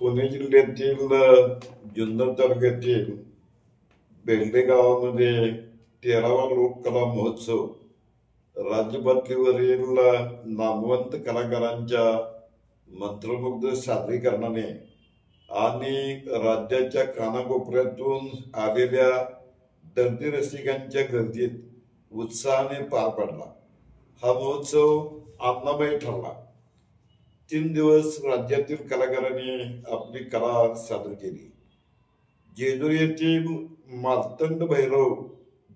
पुणे जिल्ह्यातील जुन्नर तालुक्यातील बेल्डे गावामध्ये 13वा लोककला महोत्सव राज्यपातळीवरील नामवंत कलाकारांच्या मंत्रमुग्ध सादरीकरणाने आणि राज्याच्या कानाकोपऱ्यातून आलेल्या दर्दी रसिकांच्या गर्दीत उत्साहाने पार पडला। हा महोत्सव आनंदमय ठरला। 3 दिवस राज्यातील कलाकारांनी आपली कला सादर केली। जेजुरी येथील मार्तंड भैरव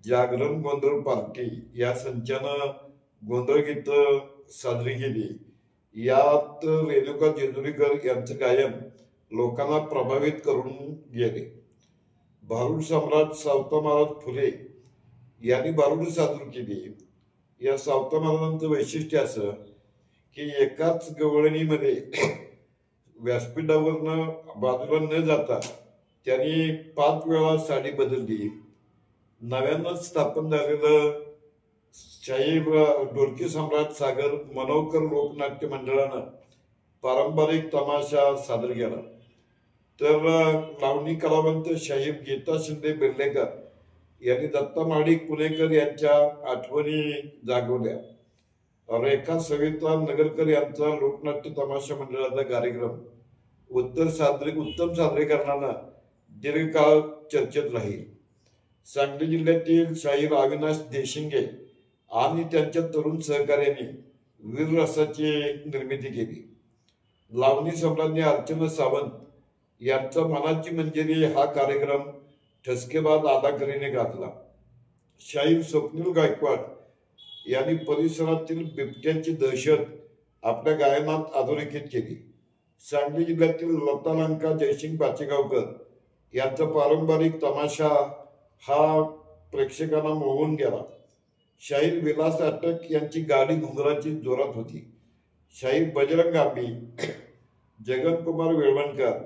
जागरण गोंधळ पार्टी या संचानं गोंधळ गीत साजरी केली। यात रेणुका जेजुरीकर यांचं गायन लोकांना प्रभावित करून गेले। भारुड सम्राट सावता महाराज फुले यांनी भारुड सादर केली। या सावता महाराजांचं वैशिष्ट्य असं की एकाच गवळणीमध्ये व्यासपीठावरनं बाजूला न जाता त्यांनी 5 वेळा साडी बदलली। नव्यानं स्थापन झालेलं शाही ढोलकी सम्राट सागर मनोहकर लोकनाट्य मंडळानं पारंपरिक तमाशा सादर केला। तर लावणी कलावंत शाहीर गीता शिंदे बिर्लेकर यांनी दत्ता महाडिक पुणेकर यांच्या आठवणी जागवल्या। रेखा सविता नगरकर यांचा लोकनाट्य तमाशा मंडळाचा कार्यक्रम उत्तम सादरीकरणानं दीर्घकाळ चर्चेत राहील। सांगली जिल्ह्यातील शाहीर अविनाश देशिंगे आणि त्यांच्या तरुण सहकार्यांनी वीररसाची निर्मिती केली। लावणी सम्राज्ञी अर्चना सावंत यांचा मनाची मंजिरी हा कार्यक्रम ठसकेबाज अदाकारीने गाजला। शाहीर स्वप्नील गायकवाड यांनी परिसरातील बिबट्यांची दहशत आपल्या गायनात अधोरेखित केली। सांगली जिल्ह्यातील लता लंका जयसिंग पाचेगावकर यांचा पारंपरिक तमाशा हा प्रेक्षकांना मोहून गेला। शाहीर विलास अटक यांची गाडी घुंगराची जोरात होती। शाहीर बजरंग आंबी जगनकुमार वेळवणकर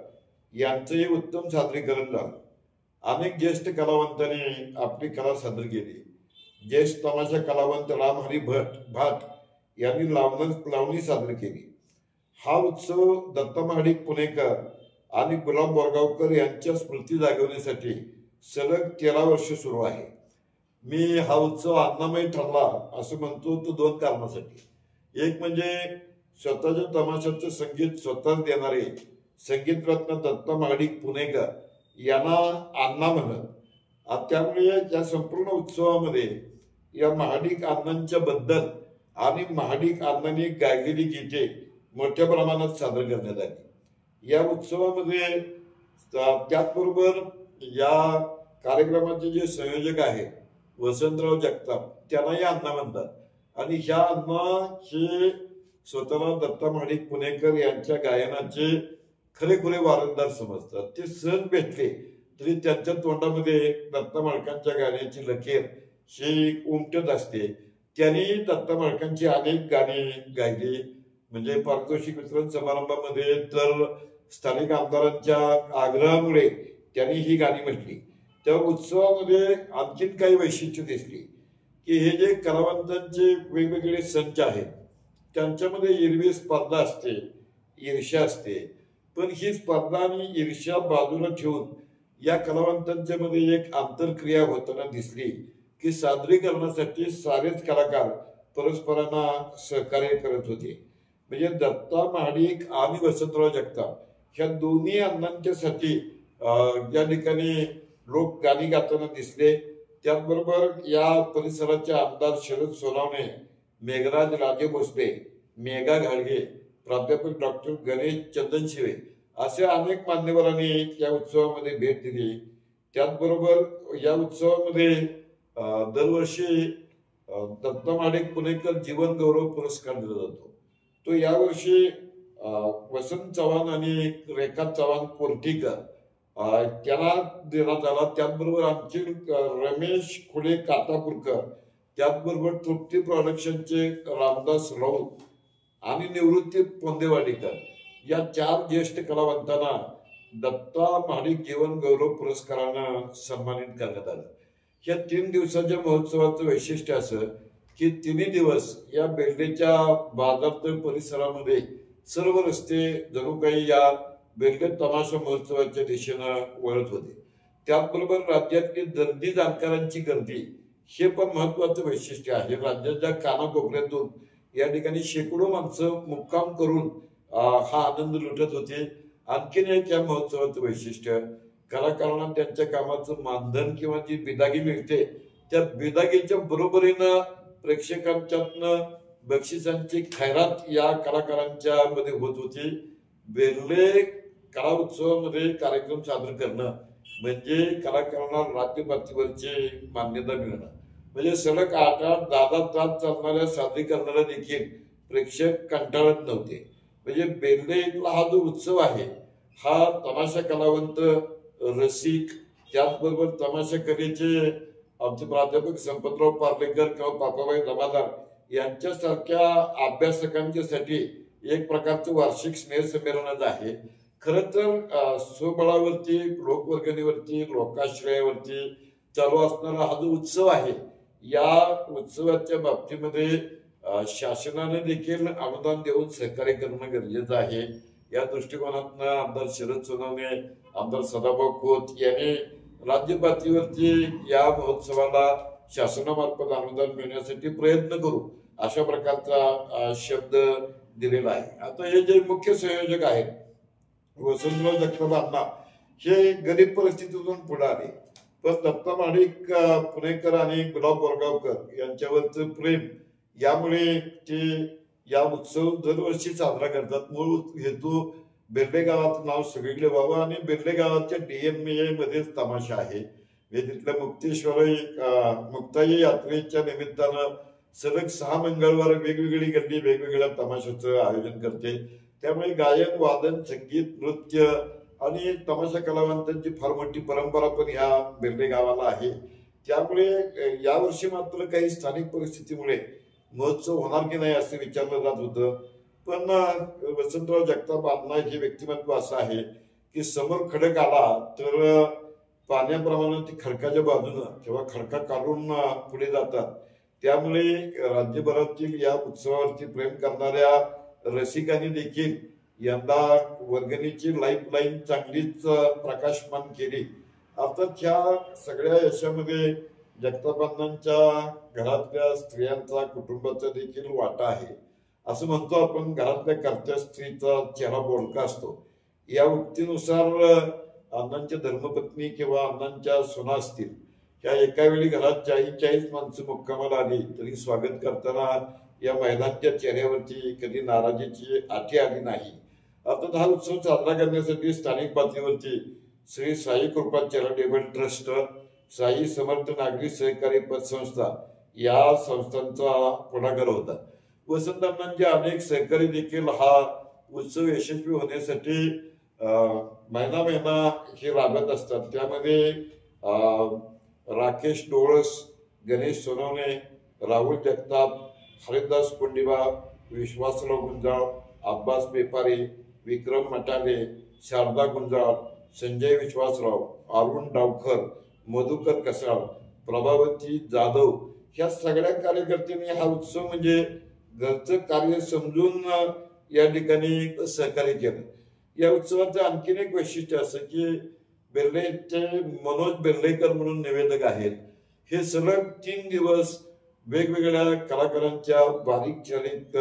यांचंही उत्तम सादरीकरण झालं। अनेक ज्येष्ठ कलावंतांनी आपली कला सादर केली। ज्येष्ठ तमाशा कलावंत रामहरी भाट यांनी लावणी सादर केली। हा उत्सव दत्ता महाडिक पुणेकर आणि गुलाब बोरगावकर यांच्या स्मृती जागवण्यासाठी सलग 13 वर्ष सुरू आहे। मी हा उत्सव आनंदमय ठरला असं म्हणतो तो 2 कारणासाठी। एक म्हणजे स्वतःच्या तमाशाचं संगीत स्वतःच देणारे संगीतरत्न दत्ता महाडिक पुणेकर यांना अण्णा म्हणत, त्यामुळे या संपूर्ण उत्सवामध्ये या महाडिक अण्णांच्या बद्दल आणि महाडिक अण्णांनी गायलेली गीते मोठ्या प्रमाणात सादर करण्यात आली। या उत्सवामध्ये त्याचबरोबर या कार्यक्रमाचे जे संयोजक आहेत वसंतराव जगताप त्यांनाही अण्णा म्हणतात आणि ह्या अण्णा हे स्वतःला दत्ता महाडिक पुणेकर यांच्या गायनाचे खरेखुरे वारंदार समजतात। ते सहज भेटले तरी त्यांच्या तोंडामध्ये दत्ता माळकांच्या गाण्याची लखेर ही उमटत असते। त्यांनी दत्ता माळकांची अनेक गाणी गायली, म्हणजे पारितोषिक वितरण समारंभामध्ये तर स्थानिक आमदारांच्या आग्रहामुळे त्यांनी ही गाणी म्हटली। त्या उत्सवामध्ये आणखीन काही वैशिष्ट्य दिसली की हे जे कलावंतांचे वेगवेगळे संच आहेत त्यांच्यामध्ये एरवी स्पर्धा असते, ईर्ष्या असते, पण ही स्पर्धा आणि ईर्ष्या बाजूला ठेवून या कलावंतांच्या मध्ये एक आंतरक्रिया होताना दिसली की सादरीकरणासाठी सारेच कलाकार परस्परांना सहकार्य करत होते। म्हणजे दत्ता महाडिक आणि वसंतराव जगताप ह्या दोन्ही अण्णांच्यासाठी या ठिकाणी लोक गाणी गाताना दिसले। त्याचबरोबर या परिसराचे आमदार शरद सोनावणे, मेघराज राजे भोसले, मेघा घाडगे, प्राध्यापक डॉक्टर गणेश चंदनशिवे असे अनेक मान्यवरांनी या उत्सवामध्ये भेट दिली। त्याचबरोबर या उत्सवामध्ये दरवर्षी दत्ता महाडिक पुणेकर जीवन गौरव पुरस्कार दिला जातो। तो यावर्षी वसंत चव्हाण आणि रेखा चव्हाण कोर्टीकर त्याला देण्यात आला। त्याचबरोबर आमचे रमेश खुडे कातापूरकर, त्याचबरोबर तृप्ती प्रोडक्शनचे रामदास राऊत आणि निवृत्ती पोंदेवाडीकर या 4 ज्येष्ठ कलावंतांना दत्ता महाडिक जीवन गौरव पुरस्कारानं सन्मानित करण्यात आलं। या 3 दिवसाच्या महोत्सवाचं वैशिष्ट्य असं की 3 दिवस या बेल्डेच्या बाजारतळ परिसरामध्ये सर्व रस्ते जणू काही या बेल्ले तमाशा महोत्सवाच्या दिशेनं वळत होते. त्याचबरोबर राज्यातली दर्दी जाणकारांची गर्दी हे पण महत्वाचं वैशिष्ट्य आहे. राज्याच्या कानाकोपऱ्यातून या ठिकाणी शेकडो माणसं मुक्काम करून हा आनंद लुटत होते. आणखीन एक या महोत्सवाचं वैशिष्ट्य, कलाकारांना त्यांच्या कामाचं मानधन किंवा जी बिदागी मिळते त्या बिदागीच्या बरोबरीनं प्रेक्षकांच्यातनं बक्षिसांची खैरात या कलाकारांच्या मध्ये होत होती. बेल्ले कला उत्सवामध्ये कार्यक्रम सादर करणं म्हणजे कलाकारांना राज्य पातळीवरची मान्यता मिळणं. म्हणजे सलग 8-8, 10-10 तास चालणाऱ्या सादरीकरणाला देखील प्रेक्षक कंटाळत नव्हते. म्हणजे बेल्लेला हा जो उत्सव आहे हा तमाशा कलावंत, रसिक, त्याचबरोबर तमाशा कलेचे आमचे प्राध्यापक संपतराव पार्लेकर किंवा पापाबाई जमादार यांच्यासारख्या अभ्यासकांच्यासाठी एक प्रकारचं वार्षिक स्नेहसंमेलनच आहे. खर तर स्वबळावरती, लोकवर्गणीवरती, लोकाश्रयावरती चालू असणारा हा जो उत्सव आहे या उत्सवाच्या बाबतीमध्ये शासनाने देखील अनुदान देऊन सहकार्य करणं गरजेचं आहे. या दृष्टिकोनातनं आमदार शरद सोनवणे, आमदार सदाभाऊ खोत यांनी राज्य पातळीवरती या महोत्सवाला शासनामार्फत अनुदान मिळण्यासाठी प्रयत्न करू अशा प्रकारचा शब्द दिलेला आहे. आता हे जे मुख्य संयोजक आहेत वसंतराव जगताप अण्णा हे गरीब परिस्थितीतून पुढे आले, पण दत्ता माडिक पुणेकर आणि गुलाब बोरगावकर यांच्यावरचं प्रेम यामुळे ते या उत्सव दरवर्षी साजरा करतात. मूळ हेतू बेल्ले गावाचं नाव सगळीकडे व्हावं आणि बेल्ले गावाच्या DMA मध्येच तमाशा आहे. तिथल्या मुक्ताई यात्रेच्या निमित्तानं सलग 6 मंगळवार वेगवेगळी गल्ली वेगवेगळ्या तमाशाचं आयोजन करते. त्यामुळे गायन, वादन, संगीत, नृत्य आणि तमाशा कलावंतांची फार मोठी परंपरा पण ह्या बेल्ले गावाला आहे. त्यामुळे यावर्षी मात्र काही स्थानिक परिस्थितीमुळे महोत्सव होणार की नाही असं विचारलं जात होतं. पण वसंतराव जगताप अण्णा हे व्यक्तिमत्व असं आहे की समोर खडक आला तर पाण्याप्रमाणे ती खडकाच्या बाजूनं किंवा खडका काढून पुढे जातात. त्यामुळे राज्यभरातील या उत्सवावरती प्रेम करणाऱ्या रसिकांनी देखील यंदा वर्गणीची लाईफलाईन चांगलीच प्रकाशमान केली. अर्थात ह्या सगळ्या यशामध्ये जगतापांच्या घरातल्या स्त्रियांचा, कुटुंबाचा देखील वाटा आहे. असं म्हणतो आपण, घरातल्या कर्त्या स्त्रीचा चेहरा बोलका असतो. या उक्तीनुसार अण्णांच्या धर्मपत्नी किंवा अण्णांच्या सुना असतील, ह्या एका वेळी घरात 40-40 माणसं मुक्कामाला आली तरी स्वागत करताना या महिलांच्या चेहऱ्यावरती कधी नाराजीची आठी आली नाही. अर्थात हा उत्सव साजरा करण्यासाठी स्थानिक पातळीवरती श्री साई कृपा चॅरिटेबल ट्रस्ट, साई समर्थ नागरी सहकारी पतसंस्था या संस्थांचा पुढाकार होता. वसंत अण्णांचे अनेक सहकारी देखील हा उत्सव यशस्वी होण्यासाठी महिना हे राबत असतात. त्यामध्ये राकेश डोळस, गणेश सोनवणे, राहुल जगताप, हरिदास कुंडिबा, विश्वासराव गुंजाळ, अब्बास बेपारी, विक्रम मटाले, शारदा गुंजाळ, संजय विश्वासराव, अरुण डावकर, मधुकर कसाळ, प्रभावती जाधव ह्या सगळ्या कार्यकर्त्यांनी हा उत्सव म्हणजे घरचं कार्य समजून या ठिकाणी सहकार्य केलं. या उत्सवाचं आणखीन एक वैशिष्ट्य असं की बेल्लेचे मनोज बेल्लेकर म्हणून निवेदक आहेत. हे सलग 3 दिवस वेगवेगळ्या कलाकारांच्या बारीक चालित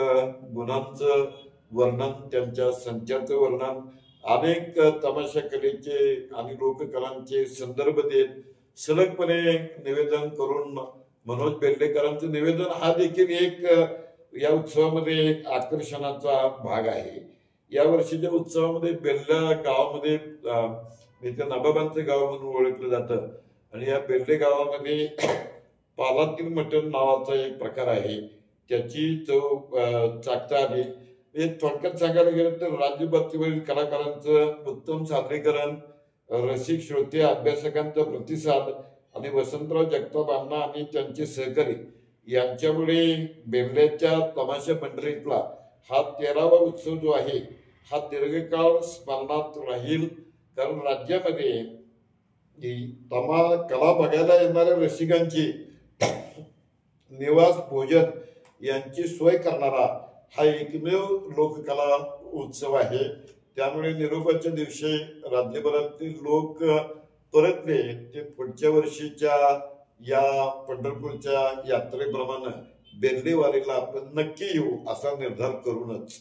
गुणांचं वर्णन, त्यांच्या संचाचं वर्णन, अनेक तमाशा कलेचे आणि लोककलांचे संदर्भ देत सलगपणे निवेदन करून मनोज बेल्लेकरांचं निवेदन हा देखील एक या उत्सवामध्ये एक आकर्षणाचा भाग आहे. या वर्षीच्या उत्सवामध्ये बेल्ला गावामध्ये इथे नबाबांचं गाव म्हणून ओळखलं जातं आणि या बेल्ले गावामध्ये पालातील मटण नावाचा एक प्रकार आहे. त्याची चव चाखता आली. थोडक्यात सांगायला गेलं तर राज्य पातळीवरील कलाकारांचं उत्तम सादरीकरण, रसिक श्रोते अभ्यासकांचा प्रतिसाद आणि वसंतराव जगताप अण्णा आणि त्यांचे सहकारी यांच्यामुळे बेल्ल्याच्या तमाशा मंडळीतला हा 13वा उत्सव जो आहे हा दीर्घकाळ स्मरणात राहील. कारण राज्यामध्ये कला बघायला येणाऱ्या रसिकांची निवास, भोजन यांची सोय करणारा हा एकमेव लोककला उत्सव आहे. त्यामुळे निरोपाच्या दिवशी राज्यभरातील लोक परतले ते पुढच्या वर्षीच्या या पंढरपूरच्या यात्रेप्रमाणे बेल्लेवारीला आपण नक्की येऊ असा निर्धार करूनच